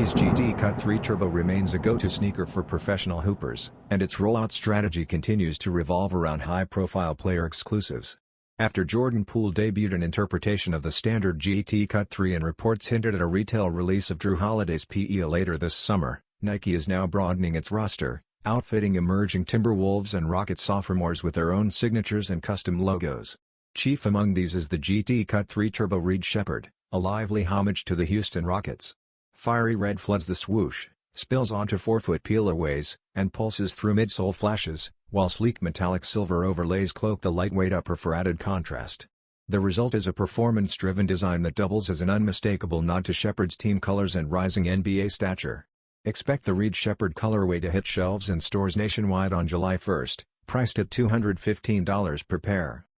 Nike's GT Cut 3 Turbo remains a go-to sneaker for professional hoopers, and its rollout strategy continues to revolve around high-profile player exclusives. After Jordan Poole debuted an interpretation of the standard GT Cut 3 and reports hinted at a retail release of Jrue Holiday's PE later this summer, Nike is now broadening its roster, outfitting emerging Timberwolves and Rockets sophomores with their own signatures and custom logos. Chief among these is the GT Cut 3 Turbo Reed Sheppard, a lively homage to the Houston Rockets. Fiery red floods the swoosh, spills onto forefoot peel-aways, and pulses through midsole flashes, while sleek metallic silver overlays cloak the lightweight upper for added contrast. The result is a performance-driven design that doubles as an unmistakable nod to Sheppard's team colors and rising NBA stature. Expect the Reed Sheppard colorway to hit shelves in stores nationwide on July 1, priced at $215 per pair.